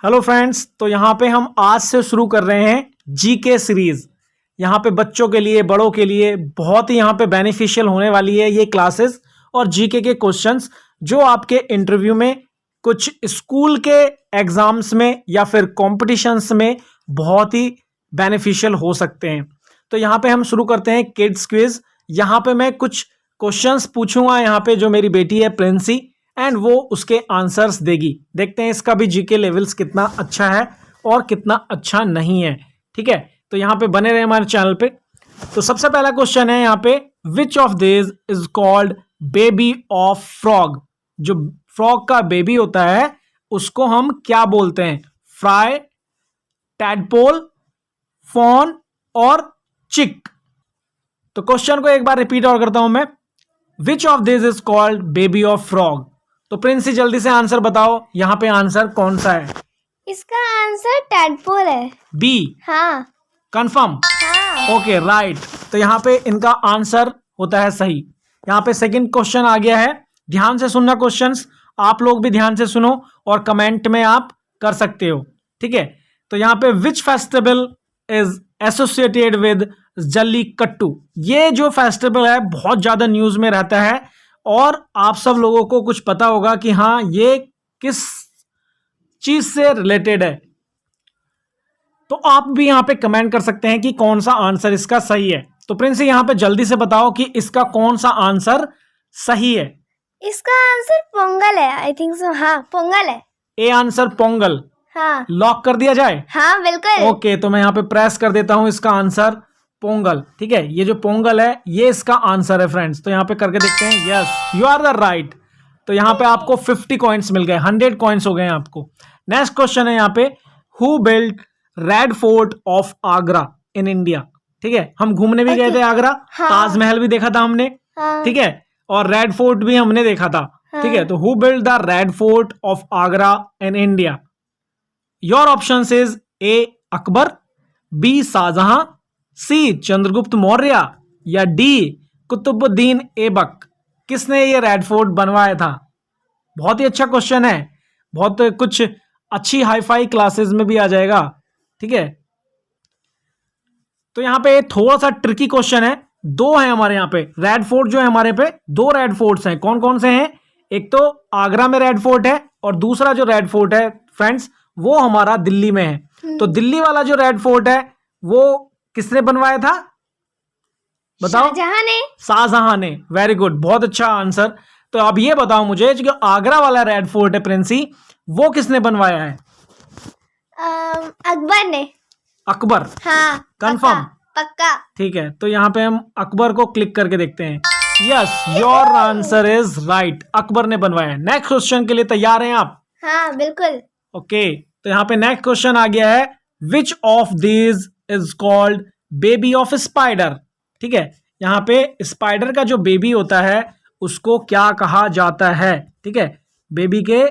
Hello friends, तो यहाँ पे हम आज से शुरू कर रहे हैं जीके सीरीज। यहाँ पे बच्चों के लिए, बड़ों के लिए बहुत ही यहाँ पे बेनिफिशियल होने वाली है ये क्लासेस और जीके के क्वेश्चंस जो आपके इंटरव्यू में, कुछ स्कूल के एग्जाम्स में या फिर कॉम्पिटिशन्स में बहुत ही बेनिफिशियल हो सकते हैं। तो यहाँ पे हम शुरू करते हैं किड्स क्विज। यहाँ पे मैं कुछ क्वेश्चंस पूछूंगा यहाँ पे जो मेरी बेटी है प्रिंसी, एंड वो उसके आंसर्स देगी। देखते हैं इसका भी जीके लेवल्स कितना अच्छा है और कितना अच्छा नहीं है। ठीक है, तो यहाँ पे बने रहे हमारे चैनल पे। तो सबसे पहला क्वेश्चन है यहाँ पे, which of this is called baby of frog. जो फ्रॉग का बेबी होता है उसको हम क्या बोलते हैं? फ्राई, टैडपोल, फॉन और चिक। तो क्वेश्चन को एक बार रिपीट और करता हूं मैं, which of this is called baby of frog. तो प्रिंसी जल्दी से आंसर बताओ, यहाँ पे आंसर कौन सा है? इसका आंसर टैडपोल है। बी? हाँ। कंफर्म? हाँ। Okay, right. तो यहाँ पे इनका आंसर होता है सही। यहाँ पे सेकंड क्वेश्चन आ गया है, ध्यान से सुनना क्वेश्चंस, आप लोग भी ध्यान से सुनो और कमेंट में आप कर सकते हो। ठीक है, तो यहाँ पे which festival is associated with jallikattu. ये जो फेस्टिवल है बहुत ज्यादा न्यूज में रहता है और आप सब लोगों को कुछ पता होगा कि हाँ ये किस चीज से रिलेटेड है। तो आप भी यहाँ पे कमेंट कर सकते हैं कि कौन सा आंसर इसका सही है। तो प्रिंस यहाँ पे जल्दी से बताओ कि इसका कौन सा आंसर सही है। इसका आंसर पोंगल है, आई थिंक सो। हाँ, पोंगल है। A answer Pongal. हाँ। लॉक कर दिया जाए? हाँ बिल्कुल। ओके, तो मैं यहाँ पे प्रेस कर देता हूं इसका आंसर पोंगल। ठीक है, ये जो पोंगल है ये इसका आंसर है फ्रेंड्स। तो यहाँ पे करके देखते हैं, yes you are the right. तो यहाँ पे आपको 50 कॉइन्स मिल गए, 100 कॉइन्स हो गए हैं आपको। नेक्स्ट क्वेश्चन है यहाँ पे, who build red fort of Agra in India. ठीक है, हम घूमने भी गए थे आगरा। हाँ। ताजमहल भी देखा था हमने। हाँ। ठीक है, और रेड फोर्ट भी हमने देखा था। हाँ। ठीक है, तो who build the red fort of Agra in India. Your options is A Akbar, B Shahjahan, C Chandragupta Maurya या डी कुतुबुद्दीन ऐबक। किसने ये रेड फोर्ट बनवाया था? बहुत ही अच्छा क्वेश्चन है, बहुत कुछ अच्छी हाईफाई क्लासेस में भी आ जाएगा। ठीक है, तो यहाँ पे थोड़ा सा ट्रिकी क्वेश्चन है। दो है हमारे यहाँ पे रेड फोर्ट, जो है हमारे पे दो रेड फोर्ट्स हैं। कौन कौन से हैं? एक तो आगरा में रेड फोर्ट है और दूसरा जो रेड फोर्ट है फ्रेंड्स वो हमारा दिल्ली में है। तो दिल्ली वाला जो रेड फोर्ट है वो किसने बनवाया था बताओ? शाहजहां ने। शाहजहां ने। वेरी गुड, बहुत अच्छा आंसर। तो अब ये बताओ मुझे, जो आगरा वाला रेड फोर्ट है प्रिंसी, वो किसने बनवाया है? अकबर ने। अकबर? हाँ। कंफर्म? पक्का। ठीक है, तो यहाँ पे हम अकबर को क्लिक करके देखते हैं। Yes, your answer is right, Akbar ने बनवाया है। नेक्स्ट क्वेश्चन के लिए तैयार हैं आप? हाँ बिल्कुल। ओके, तो यहाँ पे नेक्स्ट क्वेश्चन आ गया है, which of these is called baby of spider. ठीक है, यहाँ पे स्पाइडर का जो बेबी होता है उसको क्या कहा जाता है? ठीक है, बेबी के,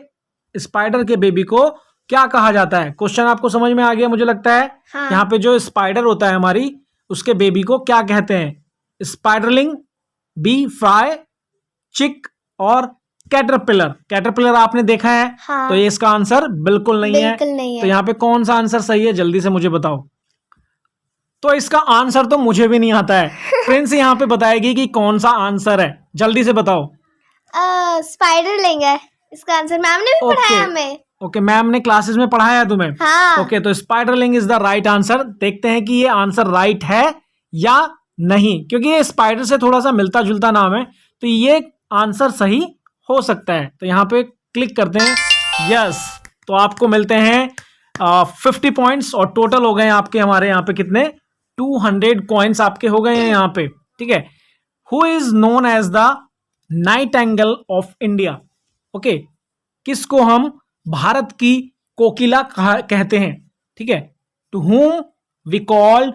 स्पाइडर के बेबी को क्या कहा जाता है? क्वेश्चन आपको समझ में आ गया मुझे लगता है। हाँ। यहाँ पे जो स्पाइडर होता है हमारी, उसके बेबी को क्या कहते हैं? स्पाइडरलिंग, बी फ्राई, चिक और कैटरपिलर। कैटरपिलर आपने देखा है? हाँ। तो ये इसका आंसर बिल्कुल नहीं है। नहीं है। तो यहाँ पे कौन सा आंसर सही है जल्दी से मुझे बताओ। तो इसका आंसर तो मुझे भी नहीं आता है। फ्रेंड्स यहाँ पे बताएगी कि कौन सा आंसर है, जल्दी से बताओ। स्पाइडर लेंगे इसका आंसर, मैम ने भी पढ़ाया हमें। ओके, मैम ने क्लासेस में पढ़ाया है तुम्हें? हाँ। ओके, तो स्पाइडरलिंग इज द राइट आंसर। देखते हैं कि ये आंसर राइट है या नहीं, क्योंकि ये स्पाइडर से थोड़ा सा मिलता जुलता नाम है, तो ये आंसर सही हो सकता है। तो यहाँ पे क्लिक करते हैं, यस। तो आपको मिलते हैं 50 पॉइंट्स और टोटल हो गए आपके, हमारे यहाँ पे कितने? 200 कॉइन्स आपके हो गए हैं यहाँ पे। ठीक है, who is known as the nightingale of India. Okay, किसको हम भारत की कोकिला कहते हैं? ठीक है, to whom we called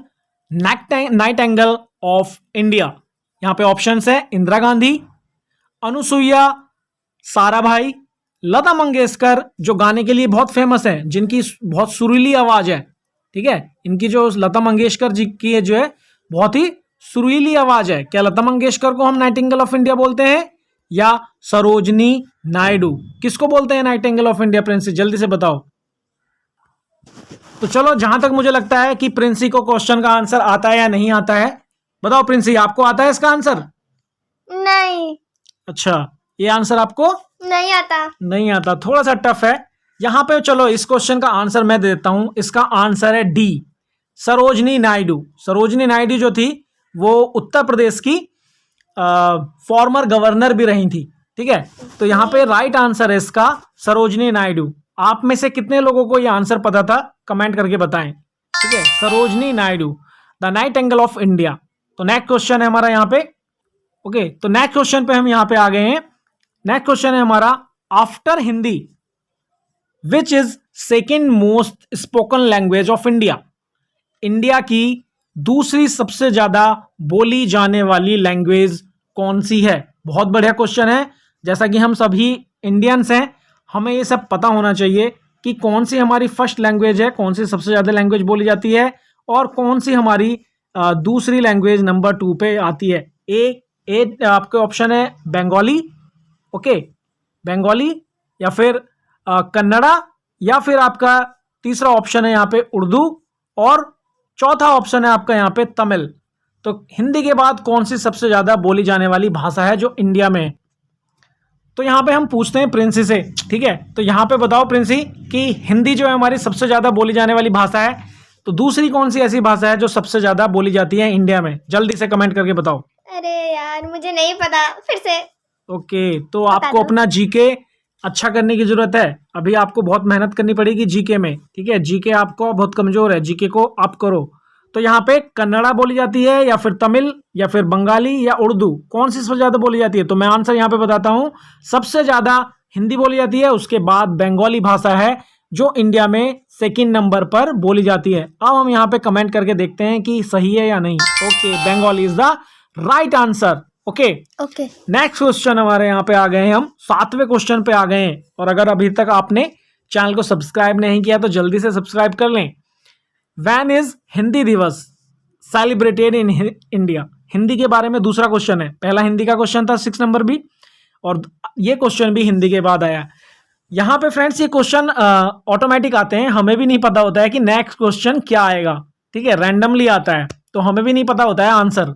nightingale of India. यहाँ पे ऑप्शंस है, इंदिरा गांधी, अनुसुईया, साराभाई, लता मंगेशकर जो गाने के लिए बहुत फेमस है, जिनकी बहुत सुरीली आवाज है। ठीक है, इनकी जो लता मंगेशकर जी की है जो है बहुत ही सुरीली आवाज है। क्या लता मंगेशकर को हम नाइटिंगेल ऑफ इंडिया बोलते हैं या सरोजनी नायडू? किसको बोलते हैं नाइटिंगेल ऑफ इंडिया? प्रिंस जल्दी से बताओ। तो चलो, जहां तक मुझे लगता है कि प्रिंसी को क्वेश्चन का आंसर आता है या नहीं आता है, बताओ प्रिंसी, आपको आता है इसका आंसर? नहीं। अच्छा, ये आंसर आपको नहीं आता। नहीं आता, थोड़ा सा टफ है यहाँ पे। चलो, इस क्वेश्चन का आंसर मैं दे देता हूं। इसका आंसर है डी, सरोजनी नायडू। सरोजनी नायडू जो थी वो उत्तर प्रदेश की फॉर्मर गवर्नर भी रही थी, ठीक है। तो यहाँ पे राइट आंसर है इसका सरोजनी नायडू। आप में से कितने लोगों को ये आंसर पता था, कमेंट करके बताएं, ठीक है। Sarojini Naidu, the nightingale of India. तो नेक्स्ट क्वेश्चन है हमारा यहाँ पे। ओके, तो नेक्स्ट क्वेश्चन पे हम यहाँ पे आ गए हैं। नेक्स्ट क्वेश्चन है हमारा, after Hindi which is second most spoken language of India. India की दूसरी सबसे ज्यादा बोली जाने वाली लैंग्वेज कौन सी है? बहुत बढ़िया क्वेश्चन है। जैसा कि हम सभी इंडियंस हैं, हमें ये सब पता होना चाहिए कि कौन सी हमारी फर्स्ट लैंग्वेज है, कौन सी सबसे ज्यादा लैंग्वेज बोली जाती है, और कौन सी हमारी दूसरी लैंग्वेज नंबर 2 पे आती है। ए आपके ऑप्शन है बंगाली, ओके, बंगाली, या फिर कन्नड़ा, या फिर आपका तीसरा ऑप्शन है यहाँ पे उर्दू, और चौथा ऑप्शन है आपका यहाँ पे तमिल। तो हिंदी के बाद कौन सी सबसे ज्यादा बोली जाने वाली भाषा है जो इंडिया में है? तो यहाँ पे हम पूछते हैं प्रिंसी से, ठीक है। तो यहाँ पे बताओ प्रिंसी कि हिंदी जो है हमारी सबसे ज्यादा बोली जाने वाली भाषा है, तो दूसरी कौन सी ऐसी भाषा है जो सबसे ज्यादा बोली जाती है इंडिया में? जल्दी से कमेंट करके बताओ। अरे यार, मुझे नहीं पता, फिर से। ओके, तो आपको अपना जीके अच्छा करने की जरूरत है। अभी आपको बहुत मेहनत करनी पड़ेगी जीके में, ठीक है। जीके आपको बहुत कमजोर है, जीके को अप करो। तो यहाँ पे कन्नड़ा बोली जाती है, या फिर तमिल, या फिर बंगाली, या उर्दू, कौन सी सबसे ज्यादा बोली जाती है? तो मैं आंसर यहाँ पे बताता हूँ। सबसे ज्यादा हिंदी बोली जाती है, उसके बाद बंगाली भाषा है जो इंडिया में सेकंड नंबर पर बोली जाती है। अब हम यहाँ पे कमेंट करके देखते हैं कि सही है या नहीं। Okay, Bengali is the right answer. Okay, next question हमारे यहाँ पे आ गए हैं, हम 7वें क्वेश्चन पे आ गए हैं। और अगर अभी तक आपने चैनल को सब्सक्राइब नहीं किया तो जल्दी से सब्सक्राइब कर लें। व्हेन इज हिंदी दिवस सेलिब्रेटेड इन इंडिया? हिंदी के बारे में दूसरा क्वेश्चन है। पहला हिंदी का क्वेश्चन था 6 नंबर भी, और ये क्वेश्चन भी हिंदी के बाद आया। यहाँ पे फ्रेंड्स ये क्वेश्चन ऑटोमेटिक आते हैं, हमें भी नहीं पता होता है कि नेक्स्ट क्वेश्चन क्या आएगा, ठीक है। रैंडमली आता है, तो हमें भी नहीं पता होता है आंसर,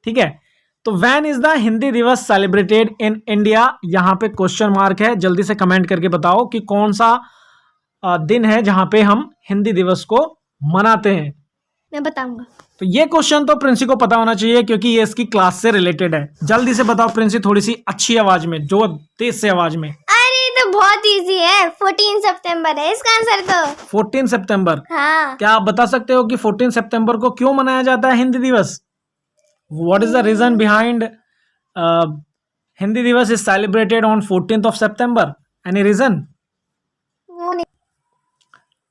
ठीक है। तो व्हेन इज द हिंदी दिवस सेलिब्रेटेड इन इंडिया? यहाँ पे क्वेश्चन मार्क है। जल्दी से कमेंट करके बताओ कि कौन सा दिन है जहां पे हम हिंदी दिवस को मनाते हैं। मैं बताऊंगा। तो ये क्वेश्चन तो प्रिंसी को पता होना चाहिए क्योंकि ये इसकी क्लास से रिलेटेड है। जल्दी से बताओ प्रिंसी, थोड़ी सी अच्छी आवाज में, जो तेज से आवाज में। अरे तो बहुत इजी है, 14 सितंबर है इसका आंसर। तो 14 सितंबर। हाँ। क्या आप बता सकते हो कि 14 सितंबर को क्यों मनाया जाता है हिंदी दिवस? What is the reason behind Hindi Divas is celebrated on 14th of September? Any reason? वो नहीं।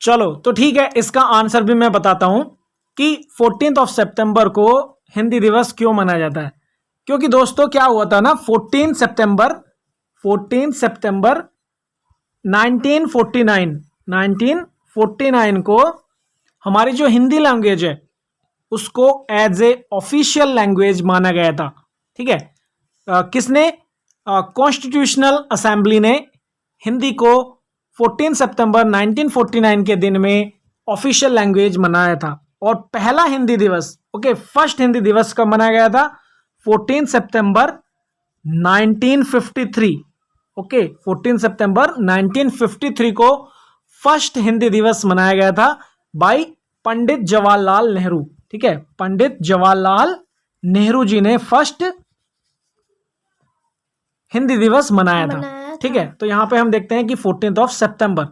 चलो, तो ठीक है, इसका आंसर भी मैं बताता हूं कि 14th of September को हिंदी दिवस क्यों मनाया जाता है। क्योंकि दोस्तों क्या हुआ था ना, 14 सितंबर 1949 को हमारी जो हिंदी लैंग्वेज है उसको एज ए ऑफिशियल लैंग्वेज माना गया था, ठीक है। किसने? कॉन्स्टिट्यूशनल असेंबली ने हिंदी को 14 सितंबर 1949 के दिन में ऑफिशियल लैंग्वेज बनाया था। और पहला हिंदी दिवस, ओके, फर्स्ट हिंदी दिवस कब मनाया गया था? 14 सितंबर 1953। ओके, 14 सितंबर 1953 को फर्स्ट हिंदी दिवस मनाया गया था बाय पंडित जवाहरलाल नेहरू, ठीक है। पंडित जवाहरलाल नेहरू जी ने फर्स्ट हिंदी दिवस मनाया था, ठीक है। तो यहां पे हम देखते हैं कि 14 सितंबर।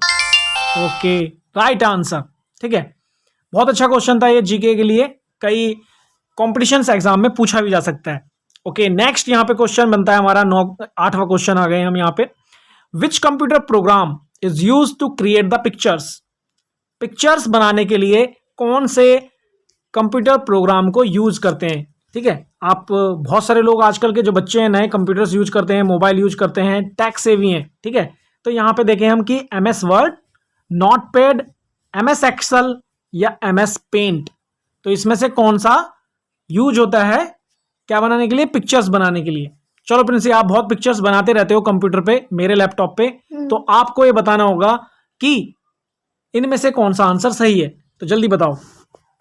ओके, राइट आंसर, ठीक है। बहुत अच्छा क्वेश्चन था ये जीके के लिए, कई कॉम्पिटिशन एग्जाम में पूछा भी जा सकता है। ओके, नेक्स्ट यहाँ पे क्वेश्चन बनता है हमारा 8वां क्वेश्चन आ गए हम यहाँ पे। Which computer program is use to create the pictures? Pictures बनाने के लिए कौन से कंप्यूटर प्रोग्राम को यूज करते हैं, ठीक है। आप बहुत सारे लोग आजकल के जो बच्चे हैं नए कंप्यूटर्स यूज करते हैं, मोबाइल यूज करते हैं, टैक सेवी हैं, ठीक है। तो यहाँ पे देखें हम कि MS Word, Notepad, MS Excel या MS पेंट। तो इसमें से कौन सा यूज होता है क्या बनाने के लिए? पिक्चर्स बनाने के लिए। चलो प्रिंसी, आप बहुत पिक्चर्स बनाते रहते हो कंप्यूटर पे, मेरे लैपटॉप पे, तो आपको ये बताना होगा कि इनमें से कौन सा आंसर सही है? तो जल्दी बताओ।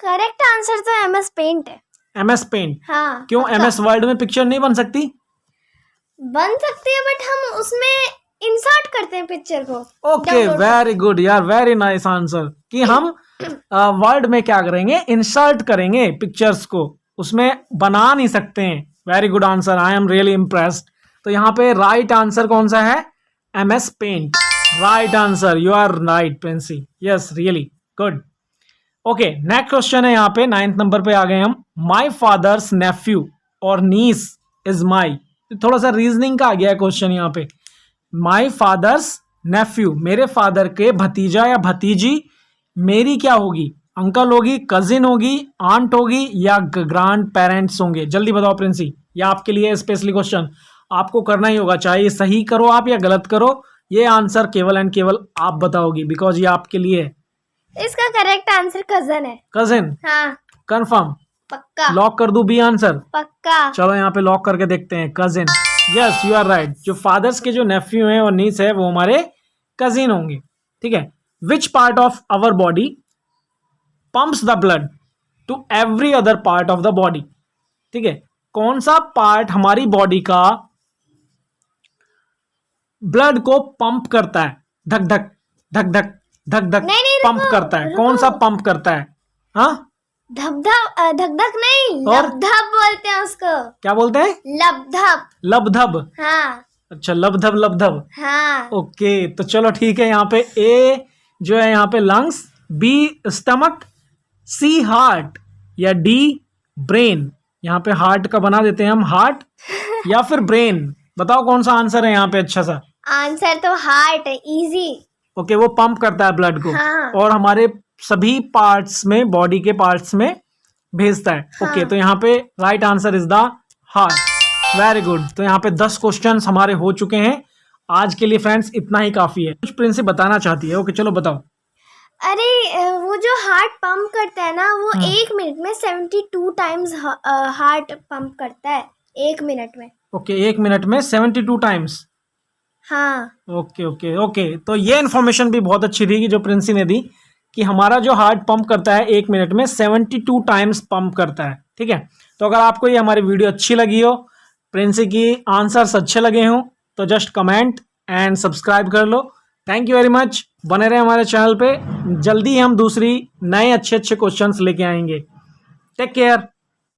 करेक्ट आंसर तो MS पेंट है। MS Paint. हाँ क्यों पक्का। MS वर्ड में पिक्चर नहीं बन सकती? बन सकती है बट हम उसमें इंसर्ट करते हैं पिक्चर को। ओके, Download वेरी गुड यार, वेरी नाइस आंसर कि हम वर्ड में क्या करेंगे, इंसर्ट करेंगे पिक्चर्स को, उसमें बना नहीं सकते हैं। Very good answer, I am really impressed. तो यहाँ पे राइट आंसर कौन सा है? MS Paint. Right answer, you are right Princy, yes really good. Okay, next question है यहाँ पे 9th नंबर पे आ गए हम। माई फादर्स नेफ्यू और नीस इज माई। थोड़ा सा रीजनिंग का आ गया है क्वेश्चन यहाँ पे। माई फादर्स नेफ्यू, मेरे फादर के भतीजा या भतीजी मेरी क्या होगी? अंकल होगी, कजिन होगी, आंट होगी या ग्रैंड पेरेंट्स होंगे? जल्दी बताओ प्रिंसी, ये आपके लिए स्पेशली क्वेश्चन, आपको करना ही होगा, चाहे ये सही करो आप या गलत करो, ये आंसर केवल एंड केवल आप बताओगी बिकॉज ये आपके लिए है। इसका करेक्ट आंसर कजन है। कजिन? हाँ कंफर्म? पक्का लॉक कर दूं बी आंसर? पक्का। चलो यहाँ पे लॉक करके देखते हैं। Cousin, yes you are right. जो फादर्स के जो नेफ्यू हैं और नीस है वो हमारे कजिन होंगे, ठीक है। Which part of our body pumps the blood to every other part of the body? ठीक है, कौन सा पार्ट हमारी बॉडी का ब्लड को पंप करता है? धक धक धक धक धक धक नहीं, पंप रुको, करता है, रुको। कौन सा पंप करता है? हाँ, धक धक नहीं, और? लबधब बोलते हैं उसको। क्या बोलते हैं? लबधब। लबधब। हाँ अच्छा, लबधब लबधब। हाँ। ओके, तो चलो ठीक है। यहाँ पे ए जो है यहाँ पे लंग्स, बी स्टमक, सी हार्ट या डी ब्रेन। यहाँ पे हार्ट का बना देते हैं हम, हार्ट या फिर ब्रेन। बताओ कौन सा आंसर है यहाँ पे अच्छा सा? आंसर तो हार्ट है, इजी। ओके, वो पंप करता है ब्लड को हाँ। और हमारे सभी पार्ट्स में, बॉडी के पार्ट्स में भेजता है। हाँ। ओके, तो यहाँ पे right answer is the heart. Very good. तो यहाँ पे 10 क्वेश्चंस हमारे हो चुके हैं आज के लिए फ्रेंड्स, इतना ही काफी है। कुछ प्रिंसिप बताना चाहती है? ओके चलो बताओ। अरे वो जो हार्ट पंप करता है ना, वो 1 मिनट में 72 टाइम्स हार्ट पंप करता है 1 मिनट में। ओके, 1 मिनट में 72 टाइम्स। हाँ ओके ओके ओके, तो ये इन्फॉर्मेशन भी बहुत अच्छी थी कि जो प्रिंसी ने दी कि हमारा जो हार्ट पंप करता है 1 मिनट में 72 टाइम्स पंप करता है, ठीक है। तो अगर आपको ये हमारी वीडियो अच्छी लगी हो, प्रिंसी की आंसर्स अच्छे लगे हों, तो जस्ट कमेंट एंड सब्सक्राइब कर लो। Thank you very much. बने रहे हमारे चैनल पे, जल्दी हम दूसरी नए अच्छे क्वेश्चंस लेके आएंगे। Take care.